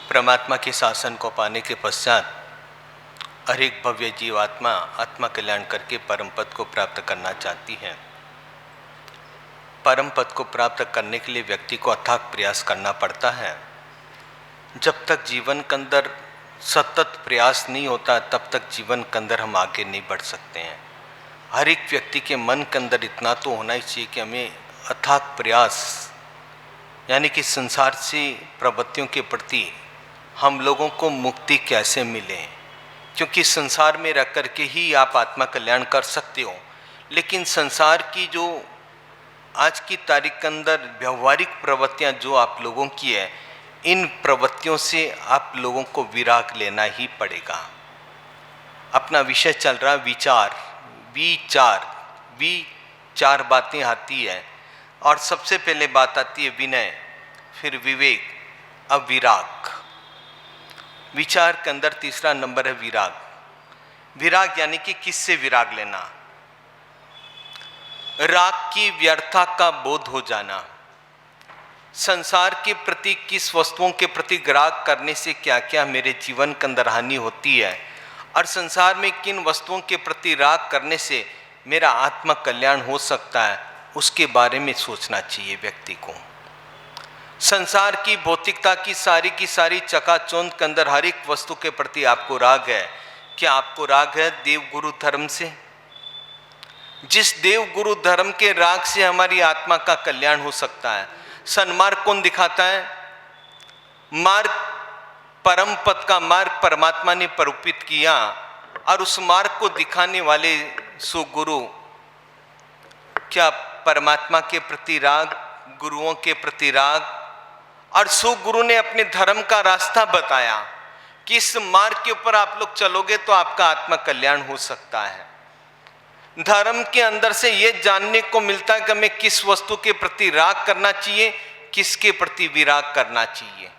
परमात्मा के शासन को पाने के पश्चात हर एक भव्य जीवात्मा आत्मा कल्याण करके परम पद को प्राप्त करना चाहती है। परम पद को प्राप्त करने के लिए व्यक्ति को अथाक प्रयास करना पड़ता है। जब तक जीवन के अंदर सतत प्रयास नहीं होता तब तक जीवन के अंदर हम आगे नहीं बढ़ सकते हैं। हर एक व्यक्ति के मन के अंदर इतना तो होना ही चाहिए कि हमें अथाक प्रयास यानी कि संसार से प्रवृत्तियों के प्रति हम लोगों को मुक्ति कैसे मिले, क्योंकि संसार में रह कर के ही आप आत्मा कल्याण कर सकते हो। लेकिन संसार की जो आज की तारीख के अंदर व्यवहारिक प्रवृत्तियां जो आप लोगों की है, इन प्रवृत्तियों से आप लोगों को विराग लेना ही पड़ेगा। अपना विषय चल रहा विचार, विचार बातें आती है और सबसे पहले बात आती है विनय, फिर विवेक, अब विराग। विचार के अंदर तीसरा नंबर है विराग। विराग यानी कि किससे विराग लेना? राग की व्यर्थता का बोध हो जाना। संसार के प्रति किस वस्तुओं के प्रति राग करने से क्या क्या मेरे जीवन के अंदर हानि होती है और संसार में किन वस्तुओं के प्रति राग करने से मेरा आत्मा कल्याण हो सकता है, उसके बारे में सोचना चाहिए व्यक्ति को। संसार की भौतिकता की सारी चकाचौंध के अंदर हर एक वस्तु के प्रति आपको राग है। क्या आपको राग है देव गुरु धर्म से? जिस देव गुरु धर्म के राग से हमारी आत्मा का कल्याण हो सकता है। सन्मार्ग कौन दिखाता है? मार्ग, परम पद का मार्ग परमात्मा ने परोपित किया और उस मार्ग को दिखाने वाले सुगुरु, क्या परमात्मा के प्रति राग, गुरुओं के प्रति राग, और सुगुरु ने अपने धर्म का रास्ता बताया कि इस मार्ग के ऊपर आप लोग चलोगे तो आपका आत्मा कल्याण हो सकता है। धर्म के अंदर से यह जानने को मिलता है कि हमें किस वस्तु के प्रति राग करना चाहिए, किसके प्रति विराग करना चाहिए।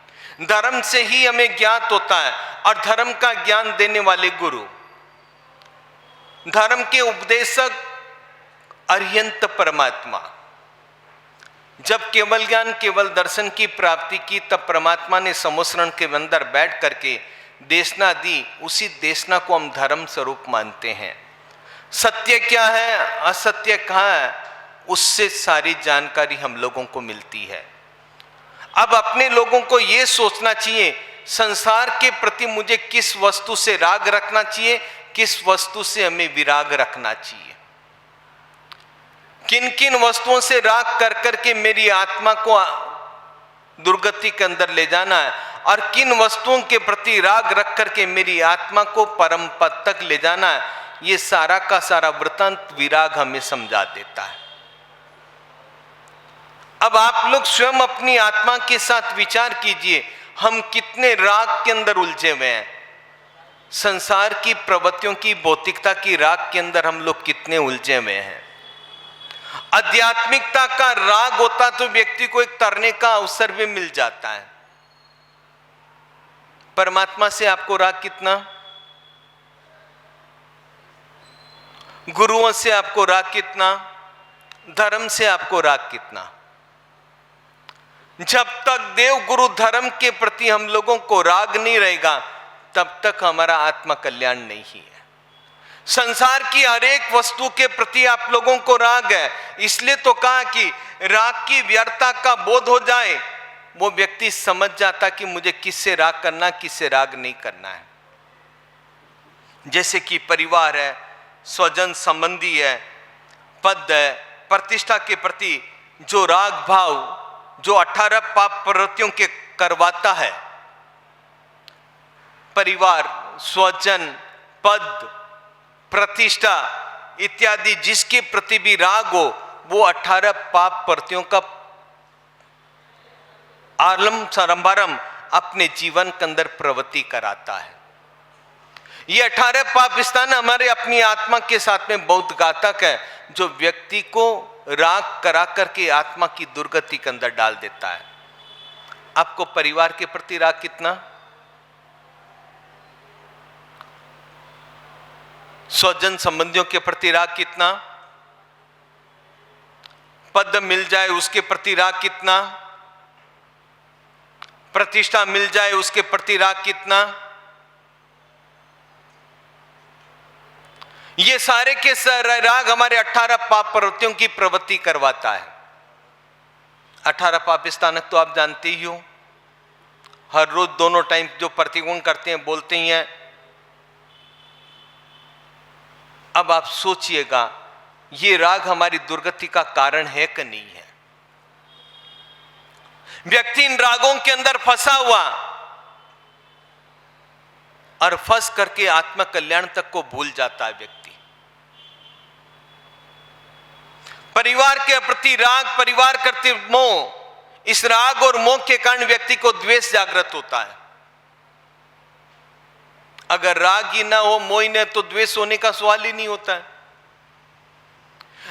धर्म से ही हमें ज्ञात होता है और धर्म का ज्ञान देने वाले गुरु, धर्म के उपदेशक अरिहंत परमात्मा। जब केवल ज्ञान, केवल दर्शन की प्राप्ति की, तब परमात्मा ने समुसरण के अंदर बैठ करके देशना दी। उसी देशना को हम धर्म स्वरूप मानते हैं। सत्य क्या है, असत्य कहाँ है, उससे सारी जानकारी हम लोगों को मिलती है। अब अपने लोगों को यह सोचना चाहिए संसार के प्रति मुझे किस वस्तु से राग रखना चाहिए, किस वस्तु से हमें विराग रखना चाहिए। किन किन वस्तुओं से राग कर करके मेरी आत्मा को दुर्गति के अंदर ले जाना है और किन वस्तुओं के प्रति राग रख करके मेरी आत्मा को परम पद तक ले जाना है, ये सारा का सारा वृत्तांत विराग हमें समझा देता है। अब आप लोग स्वयं अपनी आत्मा के साथ विचार कीजिए, हम कितने राग के अंदर उलझे हुए हैं। संसार की प्रवृत्तियों की, भौतिकता की राग के अंदर हम लोग कितने उलझे हुए हैं। आध्यात्मिकता का राग होता तो व्यक्ति को एक तरने का अवसर भी मिल जाता है। परमात्मा से आपको राग कितना? गुरुओं से आपको राग कितना? धर्म से आपको राग कितना? जब तक देव गुरु धर्म के प्रति हम लोगों को राग नहीं रहेगा तब तक हमारा आत्मा कल्याण नहीं है। संसार की हर एक वस्तु के प्रति आप लोगों को राग है, इसलिए तो कहा कि राग की व्यर्थता का बोध हो जाए, वो व्यक्ति समझ जाता कि मुझे किससे राग करना, किससे राग नहीं करना है। जैसे कि परिवार है, स्वजन संबंधी है, पद है, प्रतिष्ठा के प्रति जो राग भाव जो 18 पाप प्रवृत्तियों के करवाता है, परिवार, स्वजन, पद, प्रतिष्ठा इत्यादि जिसके प्रति भी राग हो, वो 18 पाप प्रवृत्तियों का आरंभ अपने जीवन के अंदर प्रवृत्ति कराता है। ये 18 पाप स्थान हमारे अपनी आत्मा के साथ में बहुत घातक है, जो व्यक्ति को राग करा करके आत्मा की दुर्गति के अंदर डाल देता है। आपको परिवार के प्रति राग कितना? स्वजन संबंधियों के प्रति राग कितना? पद मिल जाए उसके प्रति राग कितना? प्रतिष्ठा मिल जाए उसके प्रति राग कितना। ये सारे के सारे राग हमारे 18 पाप प्रवृत्तियों की प्रवृत्ति करवाता है। 18 पाप स्थानक तो आप जानते ही हो, हर रोज दोनों टाइम जो प्रतिगुण करते हैं बोलते ही हैं। अब आप सोचिएगा ये राग हमारी दुर्गति का कारण है कि नहीं है। व्यक्ति इन रागों के अंदर फंसा हुआ और फंस करके आत्म कल्याण तक को भूल जाता है व्यक्ति। परिवार के प्रति राग, परिवार करते मोह, इस राग और मोह के कारण व्यक्ति को द्वेष जागृत होता है। अगर राग ही ना हो, मोह ही ना, तो द्वेष होने का सवाल ही नहीं होता है।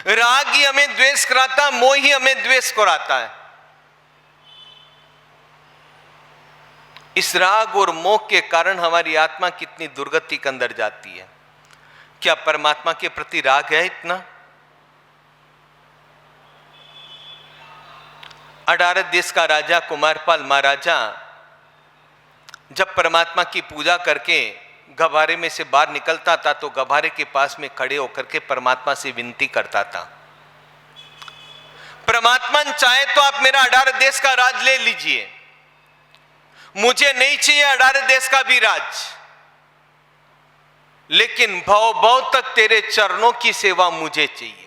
राग ही हमें द्वेष कराता है, मोह ही हमें द्वेष कराता है। इस राग और मोह के कारण हमारी आत्मा कितनी दुर्गति के अंदर जाती है। क्या परमात्मा के प्रति राग है इतना? 18 देश का राजा कुमारपाल महाराजा जब परमात्मा की पूजा करके गभारे में से बाहर निकलता था तो गभारे के पास में खड़े होकर के परमात्मा से विनती करता था, परमात्मा चाहे तो आप मेरा 18 देश का राज ले लीजिए, मुझे नहीं चाहिए 18 देश का भी राज, लेकिन भव भव तक तेरे चरणों की सेवा मुझे चाहिए।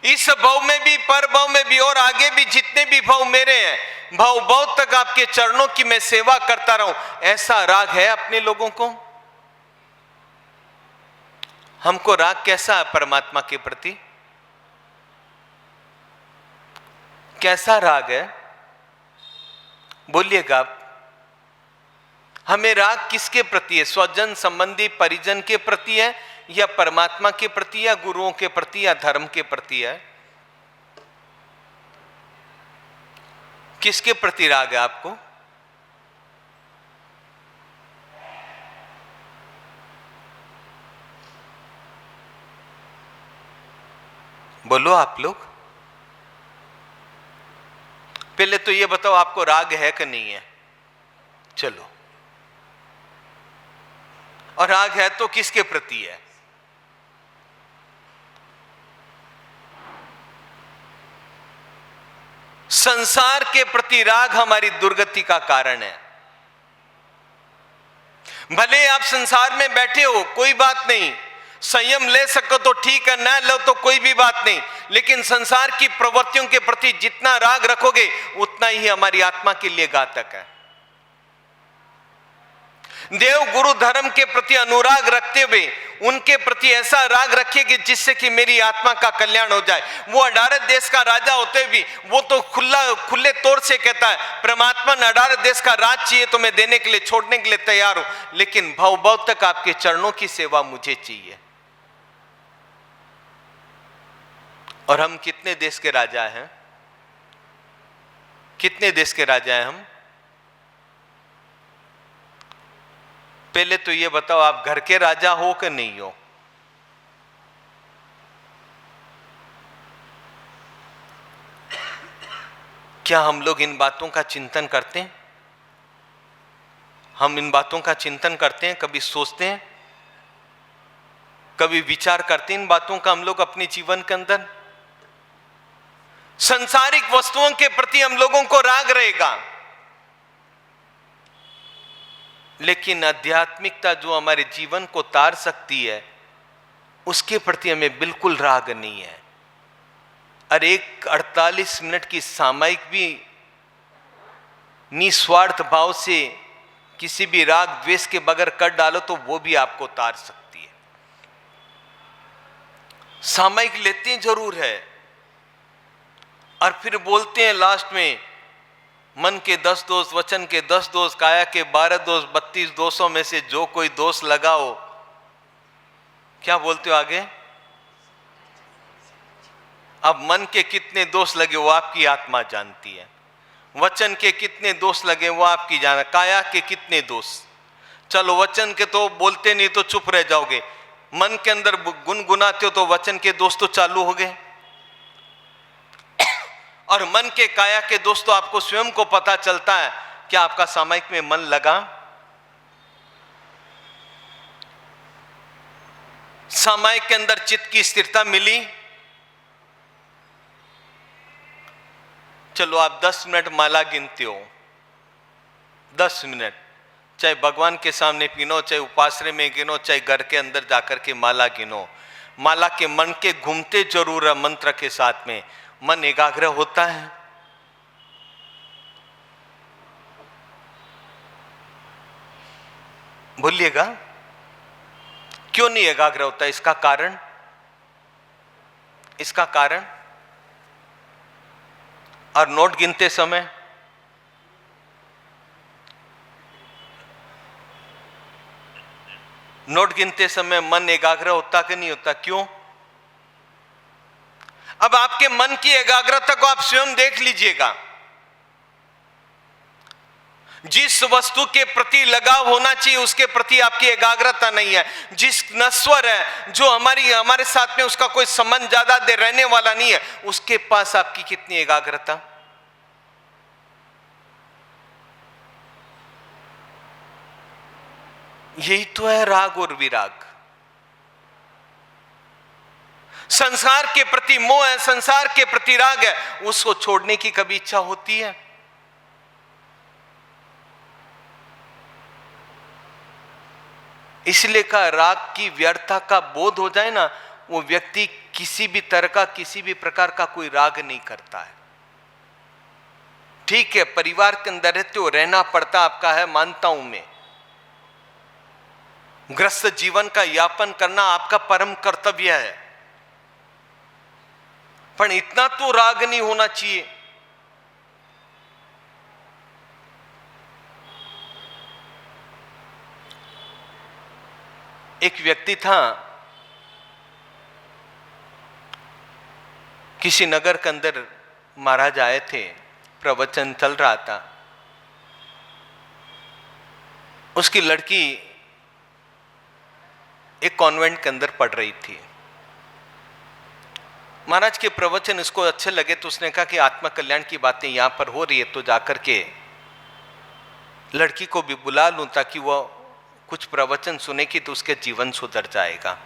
इस भव में भी, पर भव में भी और आगे भी जितने भी भव मेरे हैं, भव भव तक आपके चरणों की मैं सेवा करता रहूं। ऐसा राग है अपने लोगों को? हमको राग कैसा है परमात्मा के प्रति? कैसा राग है बोलिएगा आप। हमें राग किसके प्रति है? स्वजन, संबंधी, परिजन के प्रति है या परमात्मा के प्रति या गुरुओं के प्रति या धर्म के प्रति है? किसके प्रति राग है आपको? बोलो आप लोग। पहले तो ये बताओ आपको राग है कि नहीं है? चलो, और राग है तो किसके प्रति है? संसार के प्रति राग हमारी दुर्गति का कारण है। भले आप संसार में बैठे हो कोई बात नहीं, संयम ले सको तो ठीक है, ना लो तो कोई भी बात नहीं, लेकिन संसार की प्रवृत्तियों के प्रति जितना राग रखोगे उतना ही हमारी आत्मा के लिए घातक है। देव गुरु धर्म के प्रति अनुराग रखते हुए उनके प्रति ऐसा राग रखिए कि जिससे कि मेरी आत्मा का कल्याण हो जाए। वो 18 देश का राजा होते भी वो तो खुले तौर से कहता है, परमात्मा ने 18 देश का राज चाहिए तो मैं देने के लिए, छोड़ने के लिए तैयार हूं, लेकिन भव भव तक आपके चरणों की सेवा मुझे चाहिए। और हम कितने देश के राजा हैं? कितने देश के राजा हैं हम? पहले तो ये बताओ आप घर के राजा हो कि नहीं हो? क्या हम लोग इन बातों का चिंतन करते हैं? हम इन बातों का चिंतन करते हैं, कभी सोचते हैं, कभी विचार करते हैं इन बातों का हम लोग अपने जीवन के अंदर? संसारिक वस्तुओं के प्रति हम लोगों को राग रहेगा, लेकिन आध्यात्मिकता जो हमारे जीवन को तार सकती है उसके प्रति हमें बिल्कुल राग नहीं है। अरे एक 48 मिनट की सामयिक भी निस्वार्थ भाव से किसी भी राग द्वेष के बगैर कर डालो तो वो भी आपको तार सकती है। सामयिक लेते हैं जरूर है और फिर बोलते हैं लास्ट में, मन के 10 दोष, वचन के 10 दोष, काया के 12 दोष, 32 दोषों में से जो कोई दोष लगाओ। क्या बोलते हो आगे? अब मन के कितने दोष लगे वो आपकी आत्मा जानती है, वचन के कितने दोष लगे वो आपकी जाना, काया के कितने दोष। चलो वचन के तो बोलते नहीं तो चुप रह जाओगे, मन के अंदर गुनगुनाते हो तो वचन के दोष तो चालू हो गए। और मन के काया के दोस्तों आपको स्वयं को पता चलता है कि आपका सामायिक में मन लगा, सामायिक के अंदर चित्त की स्थिरता मिली। चलो आप 10 मिनट माला गिनते हो, 10 मिनट, चाहे भगवान के सामने गिनो, चाहे उपासरे में गिनो, चाहे घर के अंदर जाकर के माला गिनो। माला के मन के घूमते जरूर है, मंत्र के साथ में मन एकाग्र होता है। भूलिएगा, क्यों नहीं एकाग्र होता? इसका कारण, इसका कारण, और नोट गिनते समय मन एकाग्र होता कि नहीं होता? क्यों? अब आपके मन की एकाग्रता को आप स्वयं देख लीजिएगा। जिस वस्तु के प्रति लगाव होना चाहिए उसके प्रति आपकी एकाग्रता नहीं है। जिस नश्वर है, जो हमारे साथ में उसका कोई संबंध ज्यादा देर रहने वाला नहीं है, उसके पास आपकी कितनी एकाग्रता? यही तो है राग और विराग। संसार के प्रति मोह है, संसार के प्रति राग है, उसको छोड़ने की कभी इच्छा होती है? इसलिए का राग की व्यर्थता का बोध हो जाए ना, वो व्यक्ति किसी भी तरह का, किसी भी प्रकार का कोई राग नहीं करता है। ठीक है, परिवार के अंदर रहते हो, रहना पड़ता आपका है, मानता हूं मैं। ग्रस्त जीवन का यापन करना आपका परम कर्तव्य है, पर इतना तो राग नहीं होना चाहिए। एक व्यक्ति था, किसी नगर के अंदर महाराज आए थे, प्रवचन चल रहा था। उसकी लड़की एक कॉन्वेंट के अंदर पढ़ रही थी। महाराज के प्रवचन इसको अच्छे लगे तो उसने कहा कि आत्मा कल्याण की बातें यहां पर हो रही है तो जाकर के लड़की को भी बुला लूं ताकि वो कुछ प्रवचन सुनेगी तो उसके जीवन सुधर जाएगा।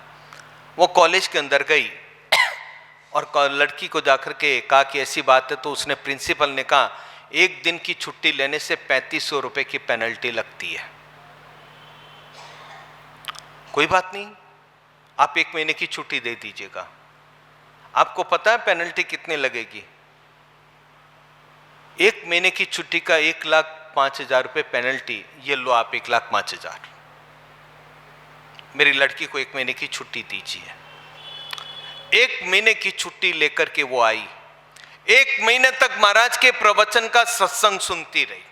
वो कॉलेज के अंदर गई और लड़की को जाकर के कहा कि ऐसी बात है, तो उसने प्रिंसिपल ने कहा 1 दिन की छुट्टी लेने से 3500 रुपए की पेनल्टी लगती है। कोई बात नहीं, आप 1 महीने की छुट्टी दे दीजिएगा। आपको पता है पेनल्टी कितने लगेगी? 1 महीने की छुट्टी का 1,05,000 रुपए पेनल्टी। ये लो आप 1,05,000, मेरी लड़की को 1 महीने की छुट्टी दीजिए। 1 महीने की छुट्टी लेकर के वो आई। 1 महीने तक महाराज के प्रवचन का सत्संग सुनती रही।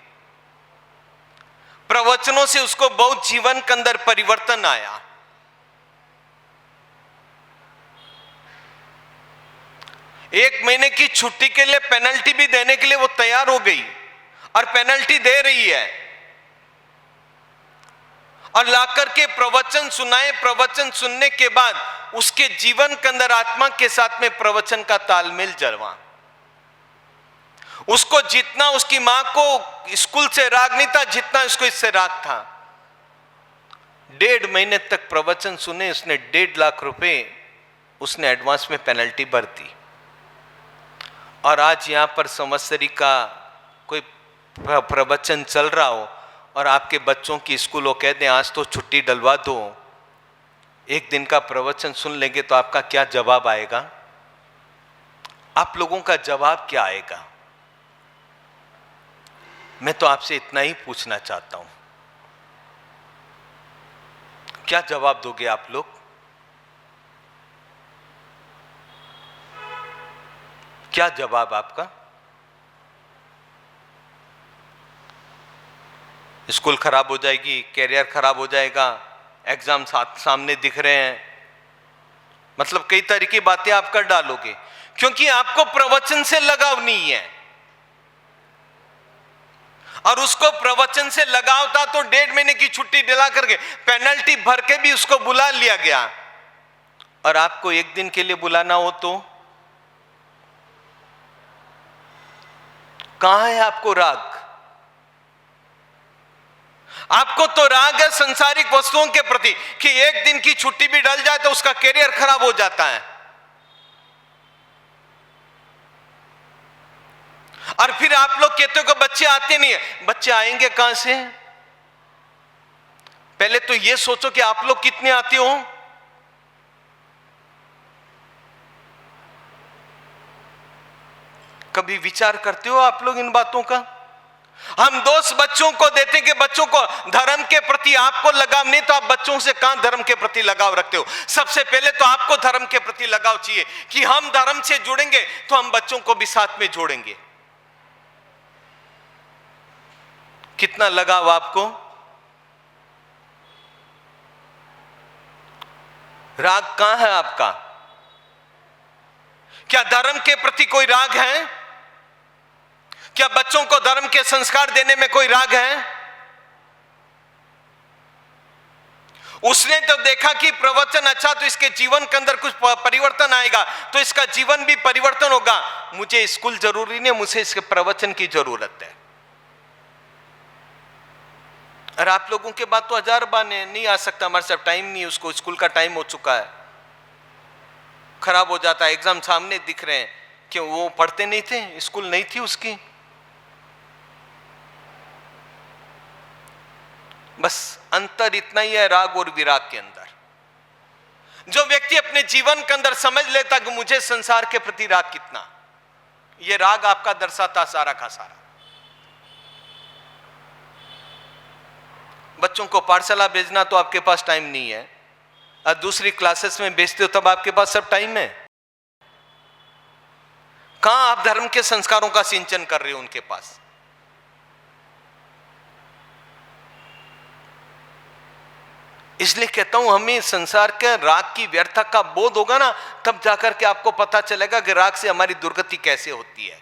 प्रवचनों से उसको बहुत जीवन के अंदर परिवर्तन आया। एक महीने की छुट्टी के लिए पेनल्टी भी देने के लिए वो तैयार हो गई और पेनल्टी दे रही है, और लाकर के प्रवचन सुनाए। प्रवचन सुनने के बाद उसके जीवन के अंदर आत्मा के साथ में प्रवचन का तालमेल जलवा। उसको जितना उसकी मां को स्कूल से राग नहीं था, जितना उसको इससे राग था। 1.5 महीने तक प्रवचन सुने उसने, 1.5 लाख रुपए उसने एडवांस में पेनल्टी भर दी। और आज यहां पर संवत्सरी का कोई प्रवचन चल रहा हो और आपके बच्चों की स्कूलों कह दें आज तो छुट्टी डलवा दो, 1 दिन का प्रवचन सुन लेंगे तो आपका क्या जवाब आएगा? आप लोगों का जवाब क्या आएगा? मैं तो आपसे इतना ही पूछना चाहता हूं, क्या जवाब दोगे आप लोग? क्या जवाब आपका? स्कूल खराब हो जाएगी, कैरियर खराब हो जाएगा, एग्जाम सामने दिख रहे हैं, मतलब कई तरह की बातें आप कर डालोगे क्योंकि आपको प्रवचन से लगाव नहीं है। और उसको प्रवचन से लगाव था तो 1.5 महीने की छुट्टी दिला करके पेनल्टी भर के भी उसको बुला लिया गया। और आपको 1 दिन के लिए बुलाना हो तो कहां है आपको राग? आपको तो राग है संसारिक वस्तुओं के प्रति कि एक दिन की छुट्टी भी डल जाए तो उसका करियर खराब हो जाता है। और फिर आप लोग कहते हो कि बच्चे आते नहीं है। बच्चे आएंगे कहां से? पहले तो यह सोचो कि आप लोग कितने आते हो। कभी विचार करते हो आप लोग इन बातों का? हम दोष बच्चों को देते हैं कि बच्चों को धर्म के प्रति आपको लगाव नहीं, तो आप बच्चों से कहां धर्म के प्रति लगाव रखते हो? सबसे पहले तो आपको धर्म के प्रति लगाव चाहिए कि हम धर्म से जुड़ेंगे तो हम बच्चों को भी साथ में जोड़ेंगे। कितना लगाव आपको? राग कहां है आपका? क्या धर्म के प्रति कोई राग है? क्या बच्चों को धर्म के संस्कार देने में कोई राग है? उसने तो देखा कि प्रवचन अच्छा, तो इसके जीवन के अंदर कुछ परिवर्तन आएगा, तो इसका जीवन भी परिवर्तन होगा। मुझे स्कूल जरूरी नहीं, मुझे इसके प्रवचन की जरूरत है। और आप लोगों के बात तो हजार बार नहीं आ सकता, हमारे साथ टाइम नहीं, उसको स्कूल का टाइम हो चुका है, खराब हो जाता है, एग्जाम सामने दिख रहे हैं। क्यों? वो पढ़ते नहीं थे, स्कूल नहीं थी उसकी। बस अंतर इतना ही है राग और विराग के अंदर। जो व्यक्ति अपने जीवन के अंदर समझ लेता कि मुझे संसार के प्रति राग कितना, ये राग आपका दर्शाता सारा का सारा। बच्चों को पाठशाला भेजना तो आपके पास टाइम नहीं है, और दूसरी क्लासेस में भेजते हो तब आपके पास सब टाइम है। कहां आप धर्म के संस्कारों का सिंचन कर रहे हो उनके पास? इसलिए कहता हूं हमें संसार के राग की व्यर्थता का बोध होगा ना, तब जाकर के आपको पता चलेगा कि राग से हमारी दुर्गति कैसे होती है।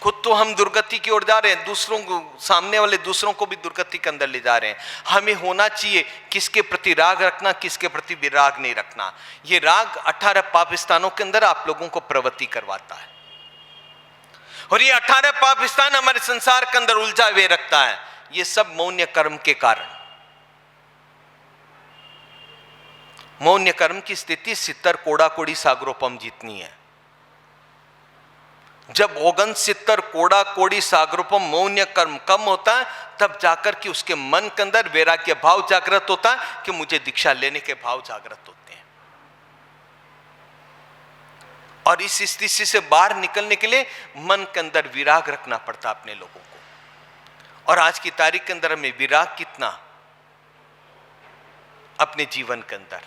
खुद तो हम दुर्गति की ओर जा रहे हैं, दूसरों को, सामने वाले दूसरों को भी दुर्गति के अंदर ले जा रहे हैं। हमें होना चाहिए किसके प्रति राग रखना, किसके प्रति विराग नहीं रखना। ये राग 18 पाप स्थानों के अंदर आप लोगों को प्रवृत्ति करवाता है, और ये 18 पाप स्थान हमारे संसार के अंदर उलझा हुए रखता है। ये सब मौन्य कर्म के कारण। मौन्य कर्म की स्थिति 70 कोड़ा कोड़ी सागरोपम जितनी है। जब 69 कोड़ा कोड़ी सागरोपम मौन्य कर्म कम होता है, तब जाकर के उसके मन के अंदर वैराग्य भाव जागृत होता है कि मुझे दीक्षा लेने के भाव जागृत होते हैं। और इस स्थिति से बाहर निकलने के लिए मन के अंदर विराग रखना पड़ता अपने लोगों को। और आज की तारीख के अंदर हमें विराग कितना अपने जीवन के अंदर?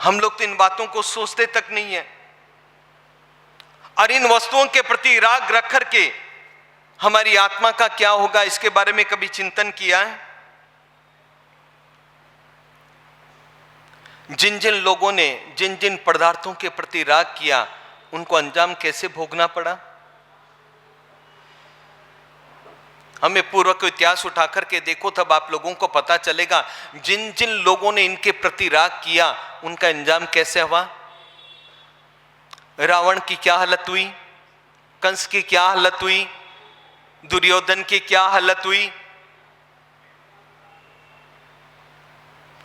हम लोग तो इन बातों को सोचते तक नहीं है। और इन वस्तुओं के प्रति राग रख करके हमारी आत्मा का क्या होगा, इसके बारे में कभी चिंतन किया है? जिन जिन लोगों ने जिन जिन पदार्थों के प्रति राग किया, उनको अंजाम कैसे भोगना पड़ा? हमें पूर्व को इतिहास उठा करके देखो, तब आप लोगों को पता चलेगा जिन जिन लोगों ने इनके प्रति राग किया उनका अंजाम कैसे हुआ। रावण की क्या हालत हुई, कंस की क्या हालत हुई, दुर्योधन की क्या हालत हुई,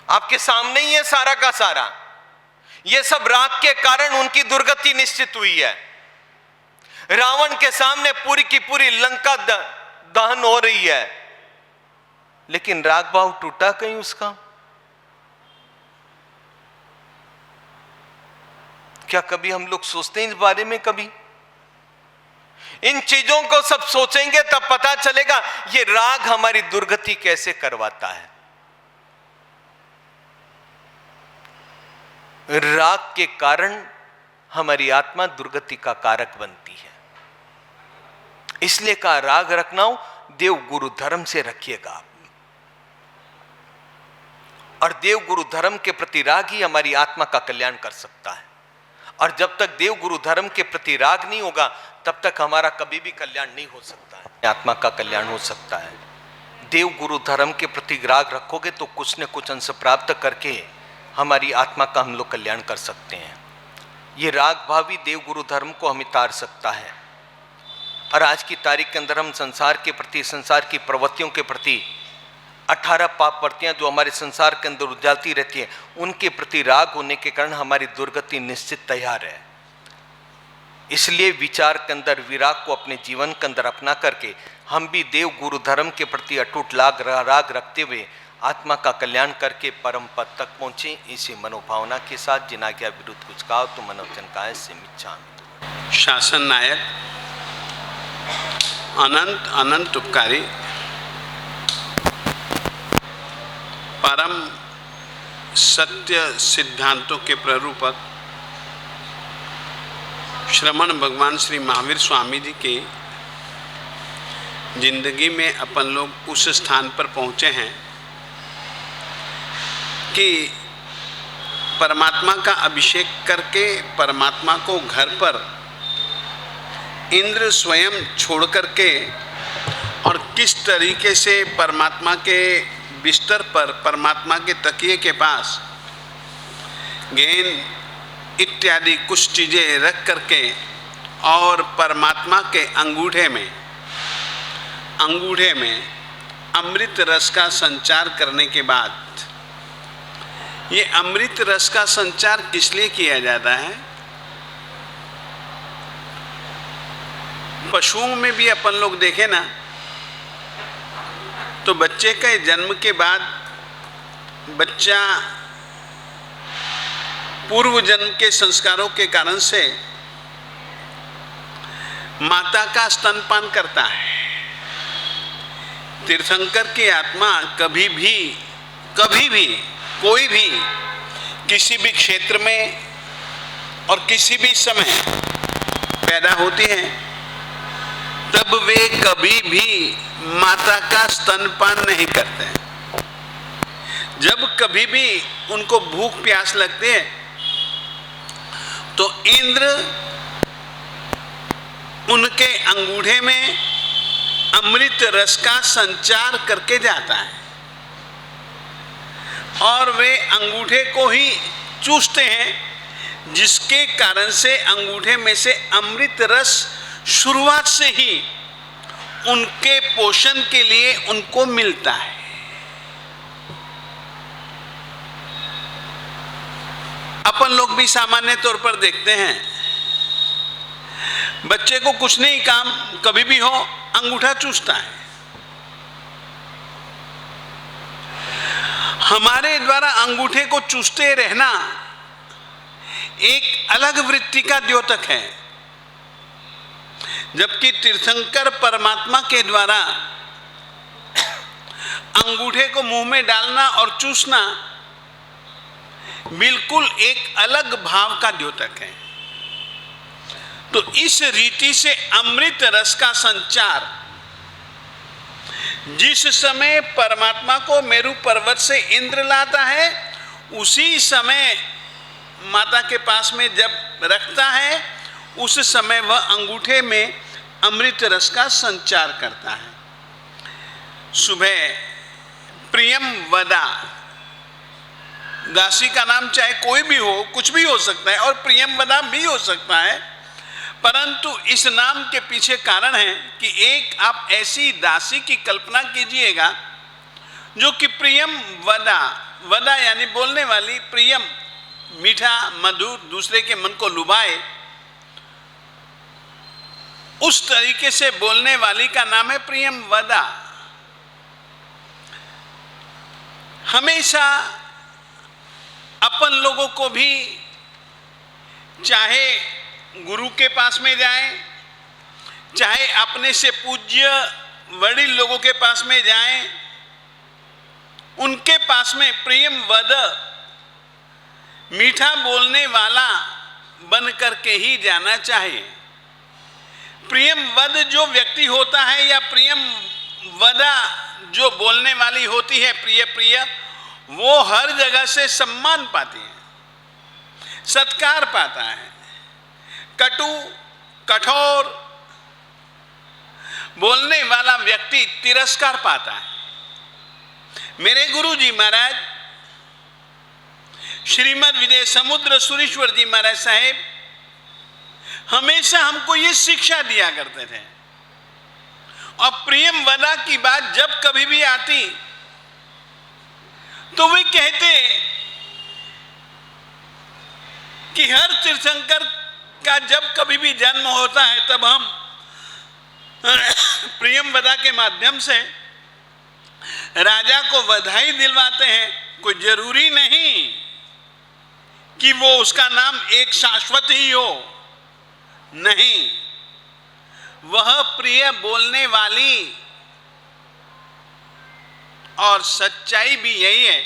आपके सामने ही है सारा का सारा। ये सब राग के कारण उनकी दुर्गति निश्चित हुई है। रावण के सामने पूरी की पूरी लंका दहन हो रही है, लेकिन राग भाव टूटा कहीं उसका? क्या कभी हम लोग सोचते हैं इस बारे में? कभी इन चीजों को सब सोचेंगे तब पता चलेगा ये राग हमारी दुर्गति कैसे करवाता है। राग के कारण हमारी आत्मा दुर्गति का कारक बनती है। इसलिए कहा राग रखना हो देव गुरु धर्म से रखिएगा आप। और देव गुरु धर्म के प्रति राग ही हमारी आत्मा का कल्याण कर सकता है। और जब तक देव गुरु धर्म के प्रति राग नहीं होगा, तब तक हमारा कभी भी कल्याण नहीं हो सकता है, आत्मा का कल्याण हो सकता है। देव गुरु धर्म के प्रति राग रखोगे तो कुछ न कुछ अंश प्राप्त करके हमारी आत्मा का हम लोग कल्याण कर सकते हैं। ये राग भाव ही देव गुरु धर्म को हमें तार सकता है। और आज की तारीख के अंदर हम संसार के प्रति, संसार की प्रवृत्तियों के प्रति 18 पाप वृत्तियां जो हमारे संसार के अंदर उजालती रहती हैं, उनके प्रति राग होने के कारण हमारी दुर्गति निश्चित तैयार है। इसलिए विचार के अंदर विराग को अपने जीवन के अंदर अपना करके हम भी देव गुरु धर्म के प्रति अटूट राग रखते हुए आत्मा का कल्याण करके परम पद तक पहुंचे। इसी मनोभावना के साथ जिना के विरुद्ध कुछ कहा तो मनोवचन काय से मिच्छामि। शासन नायक अनंत अनंत उपकारी परम सत्य सिद्धांतों के प्ररूपक श्रमण भगवान श्री महावीर स्वामी जी के जिंदगी में अपन लोग उस स्थान पर पहुंचे हैं कि परमात्मा का अभिषेक करके परमात्मा को घर पर इंद्र स्वयं छोड़ करके और किस तरीके से परमात्मा के बिस्तर पर, परमात्मा के तकिए के पास गेंद इत्यादि कुछ चीज़ें रख करके और परमात्मा के अंगूठे में अमृत रस का संचार करने के बाद, ये अमृत रस का संचार किस लिए किया जाता है? पशुओं में भी अपन लोग देखें ना, तो बच्चे के जन्म के बाद बच्चा पूर्व जन्म के संस्कारों के कारण से माता का स्तनपान करता है। तीर्थंकर की आत्मा कभी भी कोई भी किसी भी क्षेत्र में और किसी भी समय पैदा होती है, तब वे कभी भी माता का स्तनपान नहीं करते हैं। जब कभी भी उनको भूख प्यास लगती है तो इंद्र उनके अंगूठे में अमृत रस का संचार करके जाता है और वे अंगूठे को ही चूसते हैं, जिसके कारण से अंगूठे में से अमृत रस शुरुआत से ही उनके पोषण के लिए उनको मिलता है। अपन लोग भी सामान्य तौर पर देखते हैं, बच्चे को कुछ नहीं काम कभी भी हो, अंगूठा चूसता है। हमारे द्वारा अंगूठे को चूसते रहना एक अलग वृत्ति का द्योतक है, जबकि तीर्थंकर परमात्मा के द्वारा अंगूठे को मुंह में डालना और चूसना बिल्कुल एक अलग भाव का द्योतक है। तो इस रीति से अमृत रस का संचार जिस समय परमात्मा को मेरु पर्वत से इंद्र लाता है, उसी समय माता के पास में जब रखता है, उस समय वह अंगूठे में अमृत रस का संचार करता है। सुबह प्रियम वदा, दासी का नाम चाहे कोई भी हो, कुछ भी हो सकता है, और प्रियम वदा भी हो सकता है, परंतु इस नाम के पीछे कारण है कि एक आप ऐसी दासी की कल्पना कीजिएगा जो कि प्रियम वदा, वदा यानी बोलने वाली, प्रियम मीठा मधुर, दूसरे के मन को लुभाए, उस तरीके से बोलने वाली का नाम है प्रियम वदा। हमेशा अपन लोगों को भी चाहे गुरु के पास में जाएं, चाहे अपने से पूज्य वडील लोगों के पास में जाएं, उनके पास में प्रियम वद, मीठा बोलने वाला बन करके ही जाना चाहिए। प्रियम वद जो व्यक्ति होता है या प्रियम वदा जो बोलने वाली होती है, प्रिय प्रिय, वो हर जगह से सम्मान पाती है, सत्कार पाता है। कटु कठोर बोलने वाला व्यक्ति तिरस्कार पाता है। मेरे गुरु जी महाराज श्रीमद विजय समुद्र सुरेश्वर जी महाराज साहेब हमेशा हमको ये शिक्षा दिया करते थे और प्रियम वदा की बात जब कभी भी आती तो वे कहते कि हर तीर्थंकर का जब कभी भी जन्म होता है तब हम प्रियम वदा के माध्यम से राजा को बधाई दिलवाते हैं। कोई जरूरी नहीं कि वो उसका नाम एक शाश्वत ही हो, नहीं, वह प्रिय बोलने वाली, और सच्चाई भी यही है,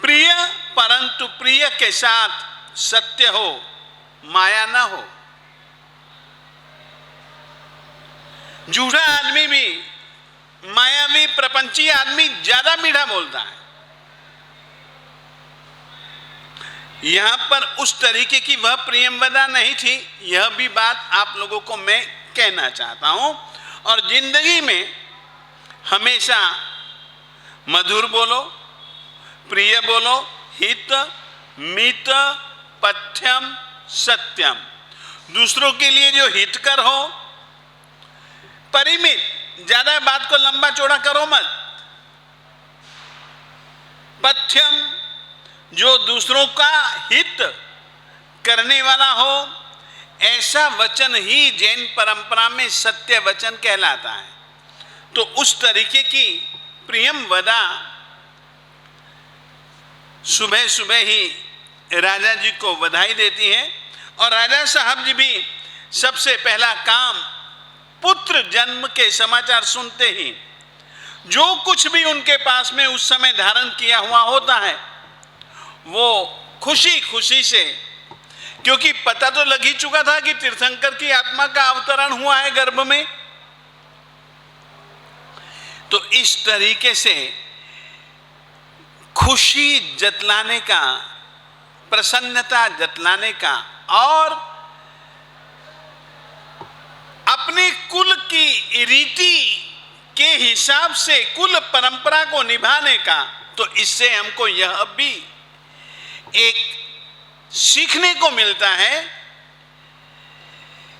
प्रिय परंतु प्रिय के साथ सत्य हो, माया ना हो। झूठा आदमी भी, मायावी प्रपंची आदमी ज्यादा मीठा बोलता है। यहां पर उस तरीके की वह प्रियमवदा नहीं थी, यह भी बात आप लोगों को मैं कहना चाहता हूं। और जिंदगी में हमेशा मधुर बोलो, प्रिय बोलो, हित मित पथ्यम सत्यम, दूसरों के लिए जो हितकर हो, परिमित, ज्यादा बात को लंबा चौड़ा करो मत, पथ्यम, जो दूसरों का हित करने वाला हो, ऐसा वचन ही जैन परंपरा में सत्य वचन कहलाता है। तो उस तरीके की प्रियम वदा सुबह सुबह ही राजा जी को बधाई देती है। और राजा साहब जी भी सबसे पहला काम, पुत्र जन्म के समाचार सुनते ही जो कुछ भी उनके पास में उस समय धारण किया हुआ होता है वो खुशी खुशी से, क्योंकि पता तो लग ही चुका था कि तीर्थंकर की आत्मा का अवतरण हुआ है गर्भ में, तो इस तरीके से खुशी जतलाने का, प्रसन्नता जतलाने का और अपने कुल की रीति के हिसाब से कुल परंपरा को निभाने का, तो इससे हमको यह भी एक सीखने को मिलता है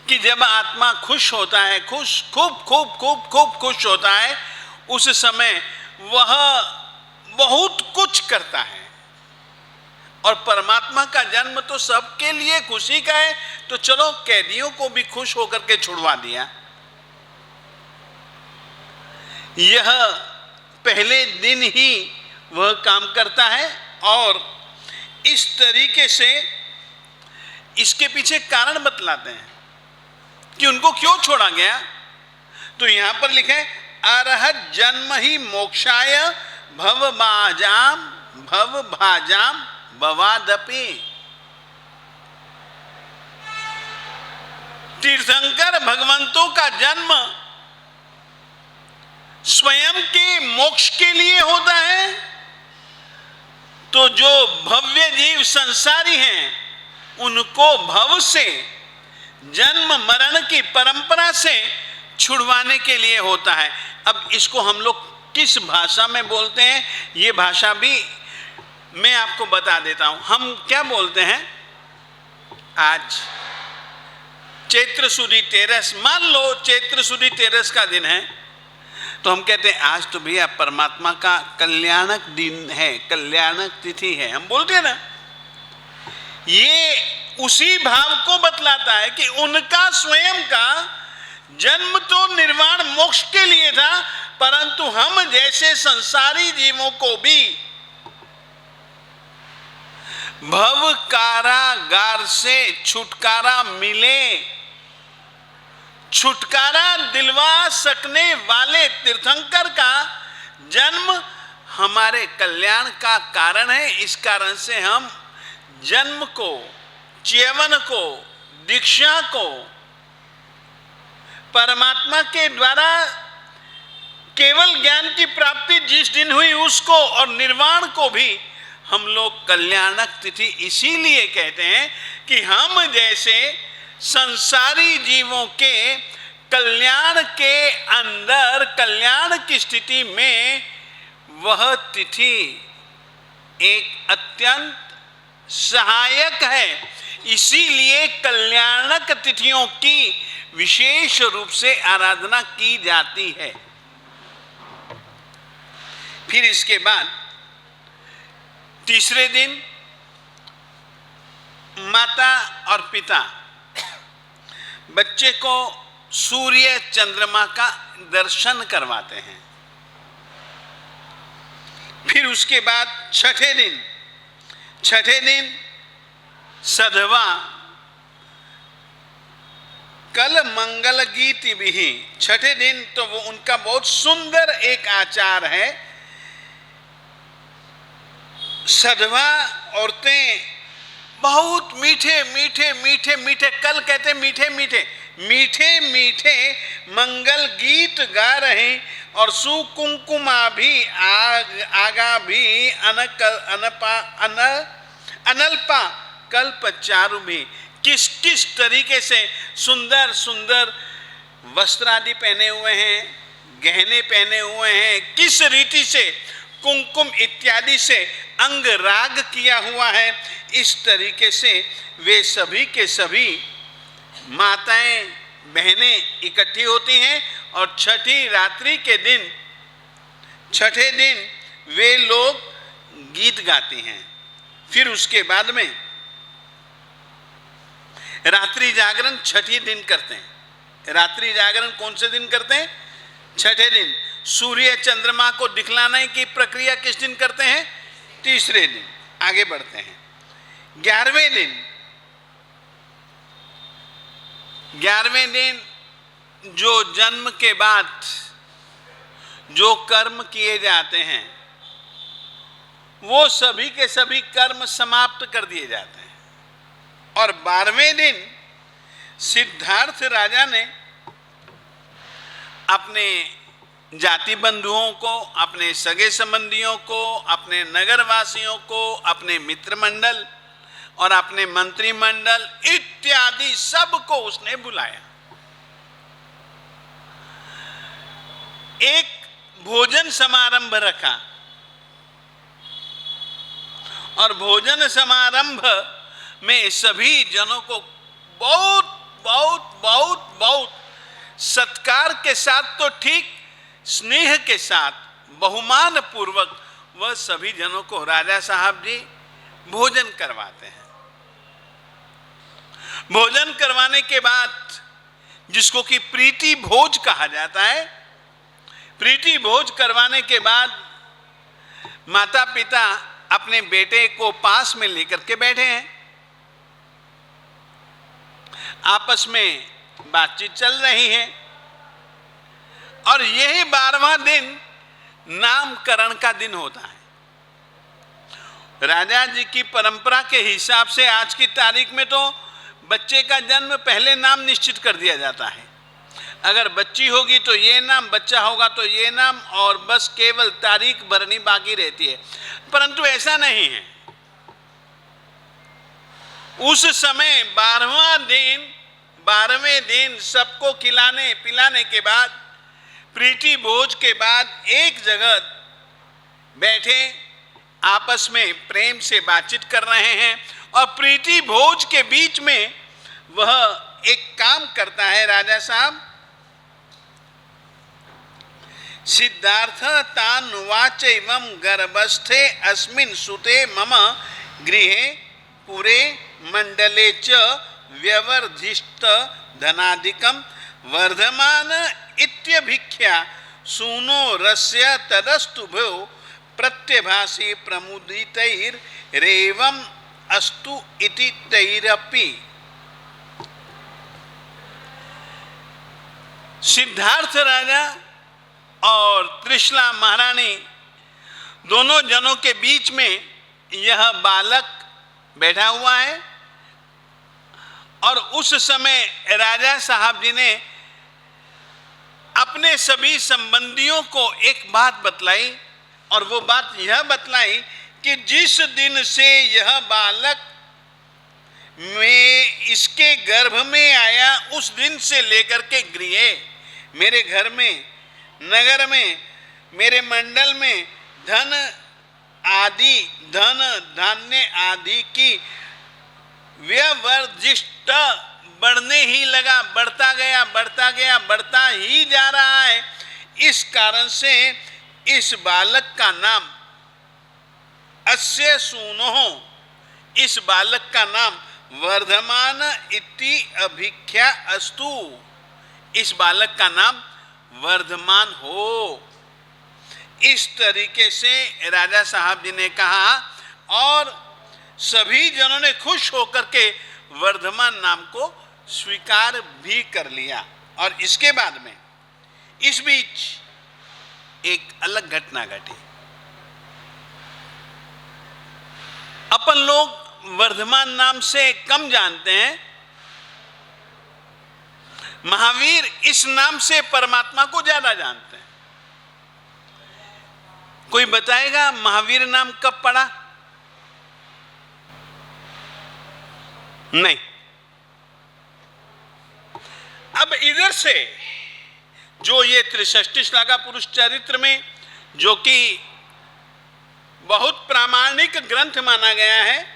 कि जब आत्मा खुश होता है, खूब खुश होता है, उस समय वह बहुत कुछ करता है। और परमात्मा का जन्म तो सबके लिए खुशी का है, तो चलो कैदियों को भी खुश होकर के छुड़वा दिया। यह पहले दिन ही वह काम करता है। और इस तरीके से इसके पीछे कारण बतलाते हैं कि उनको क्यों छोड़ा गया। तो यहां पर लिखे अरहत जन्म ही मोक्षाय भव भाजाम भवादपि। तीर्थंकर भगवंतों का जन्म स्वयं के मोक्ष के लिए होता है, तो जो भव्य जीव संसारी हैं उनको भव से, जन्म मरण की परंपरा से छुड़वाने के लिए होता है। अब इसको हम लोग किस भाषा में बोलते हैं, ये भाषा भी मैं आपको बता देता हूं। हम क्या बोलते हैं, आज चैत्र सुदी 13, मान लो चैत्र सुदी 13 का दिन है, तो हम कहते हैं आज तो भैया परमात्मा का कल्याणक दिन है, कल्याणक तिथि है, हम बोलते हैं ना। ये उसी भाव को बतलाता है कि उनका स्वयं का जन्म तो निर्वाण मोक्ष के लिए था, परंतु हम जैसे संसारी जीवों को भी भव कारागार से छुटकारा मिले, छुटकारा दिलवा सकने वाले तीर्थंकर का जन्म हमारे कल्याण का कारण है। इस कारण से हम जन्म को, च्यवन को, दीक्षा को, परमात्मा के द्वारा केवल ज्ञान की प्राप्ति जिस दिन हुई उसको, और निर्वाण को भी हम लोग कल्याणक तिथि इसीलिए कहते हैं कि हम जैसे संसारी जीवों के कल्याण के अंदर, कल्याण की स्थिति में वह तिथि एक अत्यंत सहायक है। इसीलिए कल्याणक तिथियों की विशेष रूप से आराधना की जाती है। फिर इसके बाद तीसरे दिन माता और पिता बच्चे को सूर्य चंद्रमा का दर्शन करवाते हैं। फिर उसके बाद छठे दिन सधवा कल मंगल गीत भी। छठे दिन तो वो उनका बहुत सुंदर एक आचार है। सधवा औरतें बहुत मीठे मीठे मीठे मीठे, कल कहते मीठे मीठे मीठे मीठे मंगल गीत गा रहे और सुकुंकुमा भी आगा भी अनल्पा कल्प चारु भी। किस किस तरीके से सुंदर सुंदर वस्त्र आदि पहने हुए हैं, गहने पहने हुए हैं, किस रीति से कुंकुम इत्यादि से अंग राग किया हुआ है। इस तरीके से वे सभी के सभी माताएं बहनें इकट्ठी होती हैं और छठी रात्रि के दिन, छठे दिन वे लोग गीत गाती हैं। फिर उसके बाद में रात्रि जागरण छठी दिन करते हैं। रात्रि जागरण कौन से दिन करते हैं? छठे दिन। सूर्य चंद्रमा को दिखलाने की प्रक्रिया किस दिन करते हैं? तीसरे दिन। आगे बढ़ते हैं। 11वें दिन जो जन्म के बाद जो कर्म किए जाते हैं वो सभी के सभी कर्म समाप्त कर दिए जाते हैं। और 12वें दिन सिद्धार्थ राजा ने अपने जाति बंधुओं को, अपने सगे संबंधियों को, अपने नगरवासियों को, अपने मित्र मंडल और अपने मंत्रिमंडल इत्यादि सबको उसने बुलाया। एक भोजन समारंभ रखा और भोजन समारंभ में सभी जनों को बहुत बहुत बहुत बहुत सत्कार के साथ तो ठीक, स्नेह के साथ, बहुमान पूर्वक वह सभी जनों को राजा साहब जी भोजन करवाते हैं। भोजन करवाने के बाद जिसको कि प्रीति भोज कहा जाता है, प्रीति भोज करवाने के बाद माता पिता अपने बेटे को पास में लेकर के बैठे हैं। आपस में बातचीत चल रही है और यही 12वां दिन नामकरण का दिन होता है। राजा जी की परंपरा के हिसाब से आज की तारीख में तो बच्चे का जन्म पहले नाम निश्चित कर दिया जाता है। अगर बच्ची होगी तो ये नाम, बच्चा होगा तो ये नाम, और बस केवल तारीख भरनी बाकी रहती है। परंतु ऐसा नहीं है। उस समय 12वें दिन सबको खिलाने पिलाने के बाद, प्रीति भोज के बाद एक जगह बैठे आपस में प्रेम से बातचीत कर रहे हैं और प्रीति भोज के बीच में वह एक काम करता है राजा साहब। सिद्धार्थ तानुवाच एवं गर्भस्थे अस्मिन् सुते मम गृहे पुरे मंडले च व्यवर्धिष्ट धनाधिकम वर्धमान इत्यभिख्या सूनो रस्य तदस्तुभो प्रत्यभासी प्रमुदितैरेवं अस्तु इति तैरपि। सिद्धार्थ राजा और त्रिशला महारानी दोनों जनों के बीच में यह बालक बैठा हुआ है और उस समय राजा साहब जी ने अपने सभी संबंधियों को एक बात बतलाई और वो बात यह बतलाई कि जिस दिन से यह बालक में इसके गर्भ में आया उस दिन से लेकर के गृह, मेरे घर में, नगर में, मेरे मंडल में धन धान्य आदि की व्यवर्जिष्ट बढ़ने ही लगा, बढ़ता गया, बढ़ता गया, बढ़ता ही जा रहा है। इस कारण से इस बालक का नाम अस्य सूनोः, इस बालक का नाम वर्धमान इति अभिख्या अस्तु, इस बालक का नाम वर्धमान हो। इस तरीके से राजा साहब जी ने कहा और सभी जनों ने खुश होकर के वर्धमान नाम को स्वीकार भी कर लिया। और इसके बाद में इस बीच एक अलग घटना घटी। अपन लोग वर्धमान नाम से कम जानते हैं, महावीर इस नाम से परमात्मा को ज्यादा जानते हैं। कोई बताएगा महावीर नाम कब पड़ा? नहीं। अब इधर से जो ये 63 श्लाघा पुरुष चरित्र में, जो कि बहुत प्रामाणिक ग्रंथ माना गया है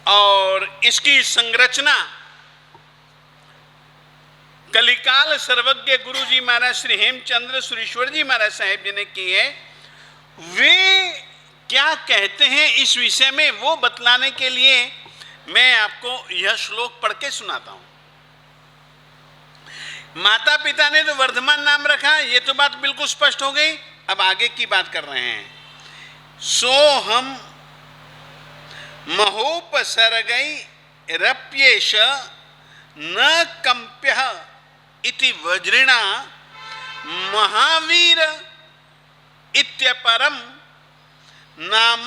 और इसकी संरचना कलिकाल सर्वज्ञ गुरु जी महाराज श्री हेमचंद्र सुरेश्वर जी महाराज साहेब जी ने की है, वे क्या कहते हैं इस विषय में वो बतलाने के लिए मैं आपको यह श्लोक पढ़ के सुनाता हूं। माता पिता ने तो वर्धमान नाम रखा, ये तो बात बिल्कुल स्पष्ट हो गई। अब आगे की बात कर रहे हैं। सो हम महोपसर्गै रप्येश न कंप्य इति वज्रिणा महावीर इत्यपरम नाम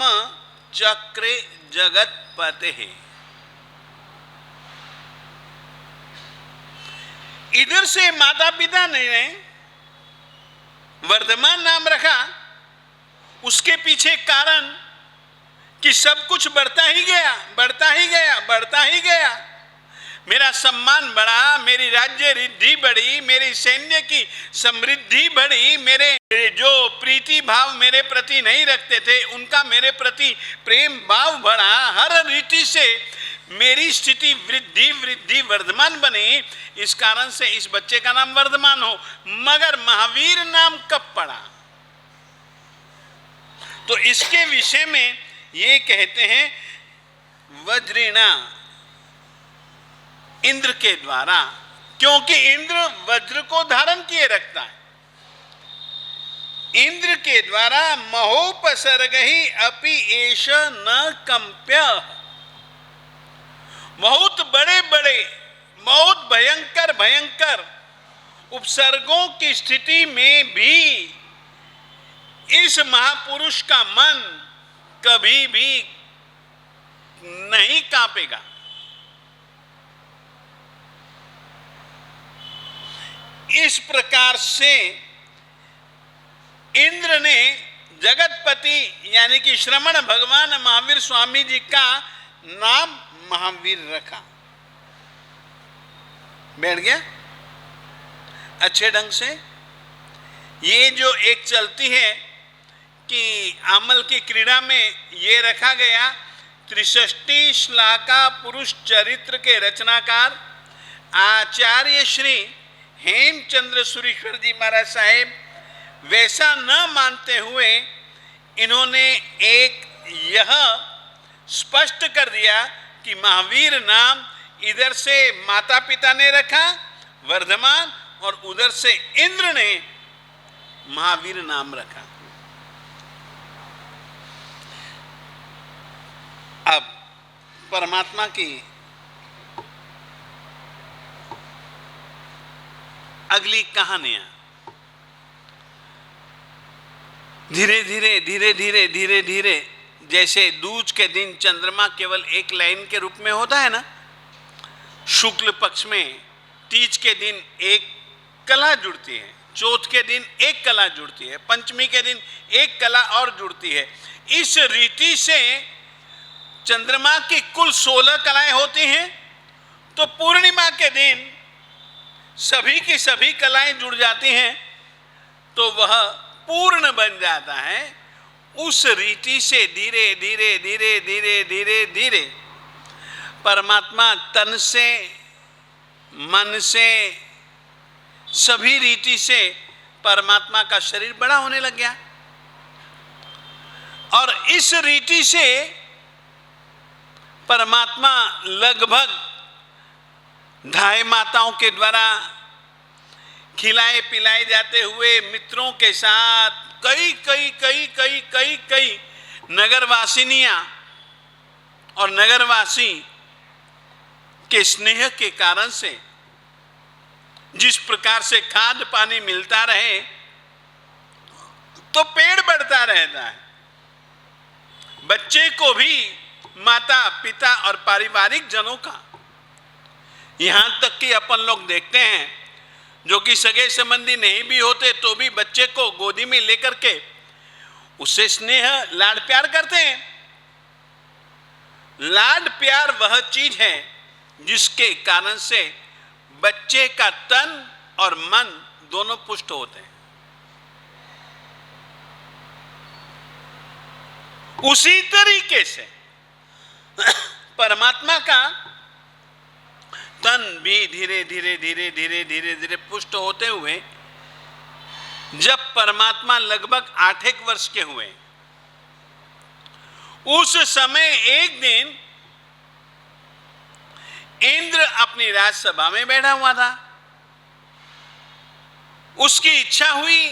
चक्रे जगतपते। इधर से माता पिता ने वर्धमान नाम रखा, उसके पीछे कारण कि सब कुछ बढ़ता ही गया, बढ़ता ही गया, बढ़ता ही गया। मेरा सम्मान बढ़ा, मेरी राज्य रिद्धि बढ़ी, मेरी सैन्य की समृद्धि बढ़ी, मेरे जो प्रीति भाव मेरे प्रति नहीं रखते थे उनका मेरे प्रति प्रेम भाव बढ़ा। हर रीति से मेरी स्थिति वृद्धि वृद्धि वर्धमान बनी। इस कारण से इस बच्चे का नाम वर्धमान हो। मगर महावीर नाम कब पड़ा? तो इसके विषय में ये कहते हैं वज्रिणा, इंद्र के द्वारा, क्योंकि इंद्र वज्र को धारण किए रखता है। इंद्र के द्वारा महोपसर्ग ही अपि एष न कंप्य, बहुत बड़े बड़े बहुत भयंकर भयंकर उपसर्गों की स्थिति में भी इस महापुरुष का मन कभी भी नहीं कांपेगा। इस प्रकार से इंद्र ने जगतपति यानी कि श्रमण भगवान महावीर स्वामी जी का नाम महावीर रखा। बैठ गया अच्छे ढंग से। ये जो एक चलती है कि आमल की क्रीड़ा में ये रखा गया, 63 श्लाघा पुरुष चरित्र के रचनाकार आचार्य श्री हेमचंद्र सुरेश्वर जी महाराज साहेब वैसा न मानते हुए इन्होंने एक यह स्पष्ट कर दिया कि महावीर नाम इधर से माता पिता ने रखा वर्धमान और उधर से इंद्र ने महावीर नाम रखा। अब परमात्मा की अगली कहानियां धीरे धीरे धीरे धीरे धीरे धीरे, जैसे दूज के दिन चंद्रमा केवल एक लाइन के रूप में होता है ना, शुक्ल पक्ष में तीज के दिन एक कला जुड़ती है, चौथ के दिन एक कला जुड़ती है, पंचमी के दिन एक कला और जुड़ती है। इस रीति से चंद्रमा की कुल 16 कलाएं होती हैं, तो पूर्णिमा के दिन सभी की सभी कलाएं जुड़ जाती हैं, तो वह पूर्ण बन जाता है। उस रीति से धीरे धीरे धीरे धीरे धीरे धीरे परमात्मा तन से, मन से, सभी रीति से परमात्मा का शरीर बड़ा होने लग गया। और इस रीति से परमात्मा लगभग धाय माताओं के द्वारा खिलाए पिलाए जाते हुए मित्रों के साथ कई कई कई कई कई कई नगरवासिनियां और नगरवासी के स्नेह के कारण से जिस प्रकार से खाद पानी मिलता रहे तो पेड़ बढ़ता रहता है। बच्चे को भी माता पिता और पारिवारिक जनों का, यहां तक कि अपन लोग देखते हैं जो कि सगे संबंधी नहीं भी होते तो भी बच्चे को गोदी में लेकर के उससे स्नेह लाड प्यार करते हैं। लाड प्यार वह चीज है जिसके कारण से बच्चे का तन और मन दोनों पुष्ट होते हैं। उसी तरीके से परमात्मा का तन भी धीरे धीरे धीरे धीरे धीरे धीरे पुष्ट होते हुए जब परमात्मा लगभग 8 वर्ष के हुए, उस समय एक दिन इंद्र अपनी राजसभा में बैठा हुआ था। उसकी इच्छा हुई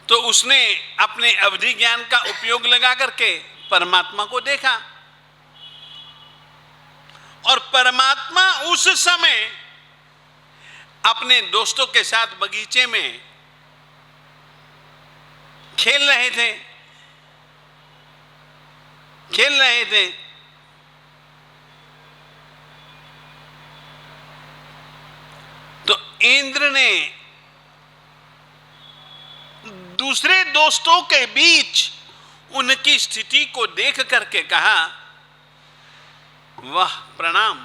तो उसने अपने अवधि ज्ञान का उपयोग लगा करके परमात्मा को देखा और परमात्मा उस समय अपने दोस्तों के साथ बगीचे में खेल रहे थे। तो इंद्र ने दूसरे दोस्तों के बीच उनकी स्थिति को देख करके कहा, वाह प्रणाम।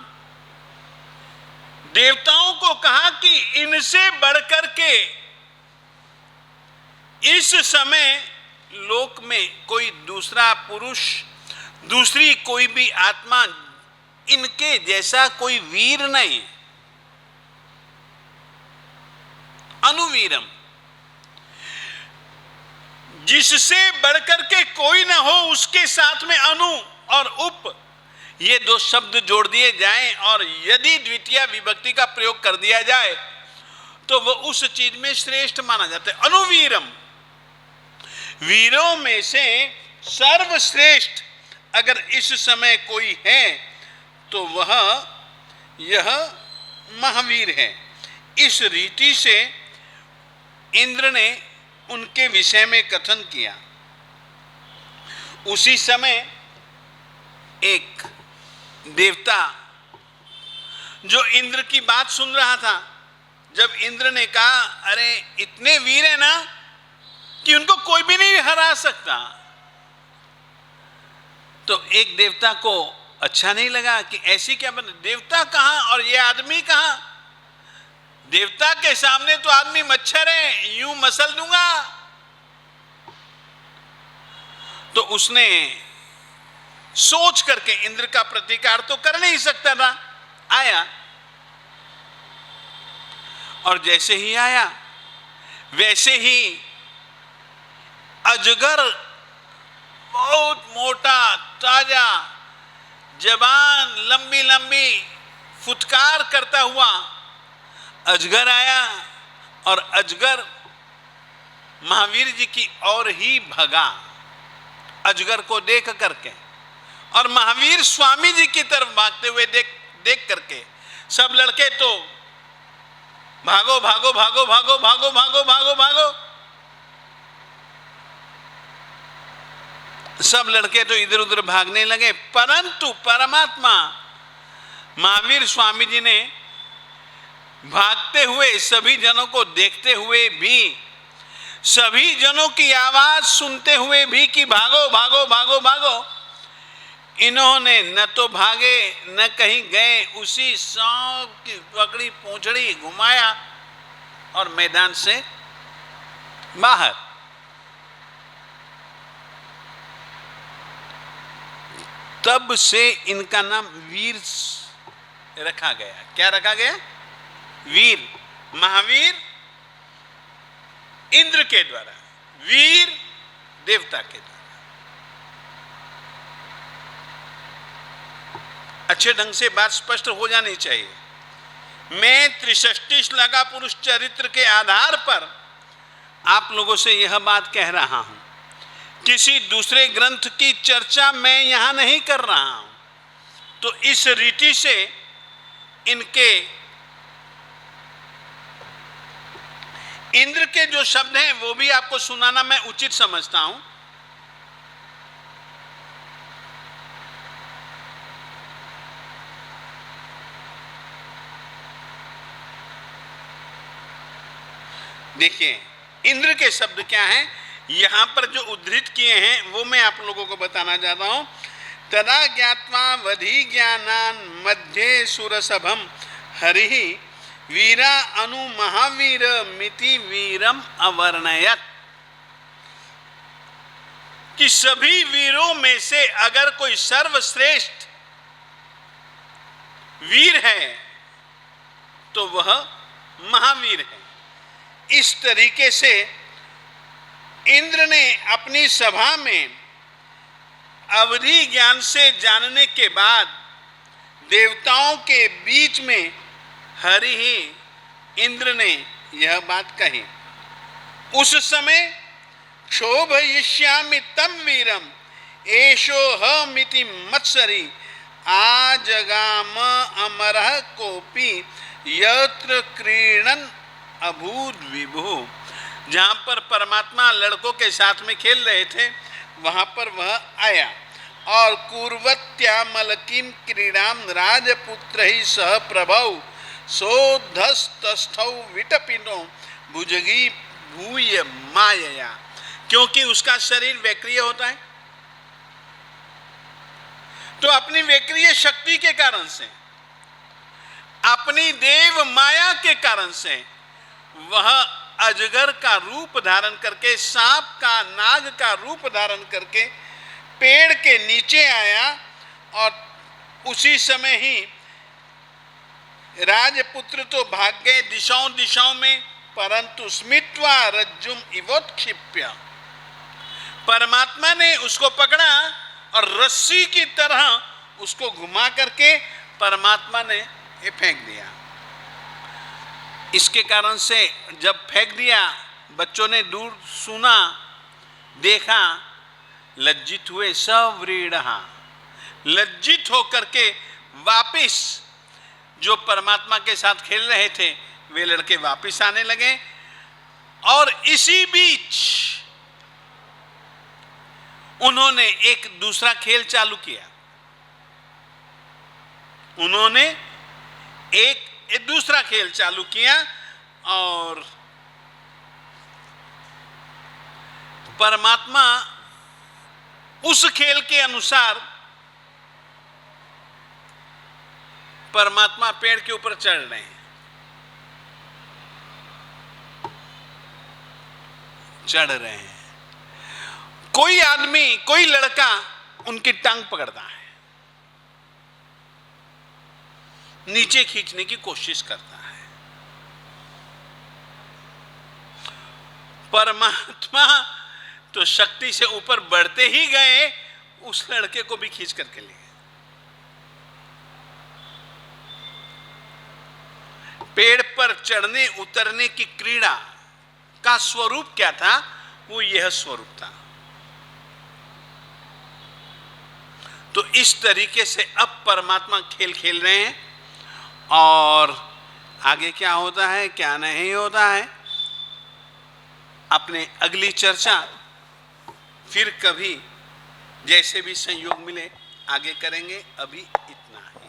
देवताओं को कहा कि इनसे बढ़कर के इस समय लोक में कोई दूसरा पुरुष, दूसरी कोई भी आत्मा इनके जैसा कोई वीर नहीं। अनुवीरम, जिससे बढ़कर के कोई ना हो उसके साथ में अनु और उप ये दो शब्द जोड़ दिए जाएं और यदि द्वितीय विभक्ति का प्रयोग कर दिया जाए तो वो उस चीज में श्रेष्ठ माना जाता है। अनुवीरम, वीरों में से सर्वश्रेष्ठ अगर इस समय कोई है तो वह यह महावीर है। इस रीति से इंद्र ने उनके विषय में कथन किया। उसी समय एक देवता जो इंद्र की बात सुन रहा था, जब इंद्र ने कहा अरे इतने वीर है ना कि उनको कोई भी नहीं हरा सकता, तो एक देवता को अच्छा नहीं लगा कि ऐसी क्या बन, देवता कहां और ये आदमी कहां। देवता के सामने तो आदमी मच्छर है, यूं मसल दूंगा। तो उसने सोच करके इंद्र का प्रतिकार तो कर नहीं सकता था, आया और जैसे ही आया वैसे ही अजगर, बहुत मोटा ताजा जबान लंबी लंबी फुटकार करता हुआ अजगर आया और अजगर महावीर जी की ओर ही भगा अजगर को देख करके, और महावीर स्वामी जी की तरफ भागते हुए देख करके सब लड़के तो भागो भागो भागो भागो भागो भागो भागो भागो, सब लड़के तो इधर उधर भागने लगे। परंतु परमात्मा महावीर स्वामी जी ने भागते हुए सभी जनों को देखते हुए भी, सभी जनों की आवाज सुनते हुए भी कि भागो भागो भागो भागो, इन्होंने न तो भागे न कहीं गए, उसी सांप की पकड़ी पूंछड़ी घुमाया और मैदान से बाहर। तब से इनका नाम वीर रखा गया। क्या रखा गया? वीर। महावीर इंद्र के द्वारा, वीर देवता के द्वारा। अच्छे ढंग से बात स्पष्ट हो जानी चाहिए। मैं 63 श्लोका पुरुष चरित्र के आधार पर आप लोगों से यह बात कह रहा हूं। किसी दूसरे ग्रंथ की चर्चा मैं यहां नहीं कर रहा हूं। तो इस रीति से इनके इंद्र के जो शब्द हैं वो भी आपको सुनाना मैं उचित समझता हूं। देखिए इंद्र के शब्द क्या हैं, यहां पर जो उद्धृत किए हैं वो मैं आप लोगों को बताना चाहता हूं। तदा ज्ञात्वा वधि ज्ञानान मध्ये सुरसभम हरिहि वीरा अनु महावीर मिति वीरम अवर्णयत। कि सभी वीरों में से अगर कोई सर्वश्रेष्ठ वीर है तो वह महावीर है। इस तरीके से इंद्र ने अपनी सभा में अवधि ज्ञान से जानने के बाद देवताओं के बीच में हरि ही इंद्र ने यह बात कही। उस समय क्षोभयिष्यामि तम वीरम एषो हमिति मत्सरी आजगाम अमरः कोपि यत्र क्रीडन अभूत विभु। जहां पर परमात्मा लड़कों के साथ में खेल रहे थे वहां पर वह आया और कुर्वत्यामलकीं क्रीडां राजपुत्र ही सह प्रभौ सोधस्तस्थौ विटपिनो भुजगी भूय मायया। क्योंकि उसका शरीर वैक्रिय होता है तो अपनी वैक्रिय शक्ति के कारण से, अपनी देव माया के कारण से वह अजगर का रूप धारण करके, सांप का, नाग का रूप धारण करके पेड़ के नीचे आया और उसी समय ही राजपुत्र तो भाग गए दिशाओं दिशाओं में, परंतु स्मित्वा रज्जुम इवोत्क्षिप्य परमात्मा ने उसको पकड़ा और रस्सी की तरह उसको घुमा करके परमात्मा ने ये फेंक दिया। इसके कारण से जब फेंक दिया बच्चों ने दूर सुना, देखा, लज्जित हुए सव्रीडहा। लज्जित होकर के वापिस जो परमात्मा के साथ खेल रहे थे वे लड़के वापिस आने लगे। और इसी बीच उन्होंने एक दूसरा खेल चालू किया। उन्होंने एक दूसरा खेल चालू किया और परमात्मा उस खेल के अनुसार परमात्मा पेड़ के ऊपर चढ़ रहे हैं, चढ़ रहे हैं। कोई आदमी, कोई लड़का उनकी टांग पकड़ता है, नीचे खींचने की कोशिश करता है। परमात्मा तो शक्ति से ऊपर बढ़ते ही गए, उस लड़के को भी खींच करके ले गए। पेड़ पर चढ़ने उतरने की क्रीड़ा का स्वरूप क्या था? वो यह स्वरूप था। तो इस तरीके से अब परमात्मा खेल खेल रहे हैं और आगे क्या होता है क्या नहीं होता है अपने अगली चर्चा फिर कभी जैसे भी संयोग मिले आगे करेंगे। अभी इतना।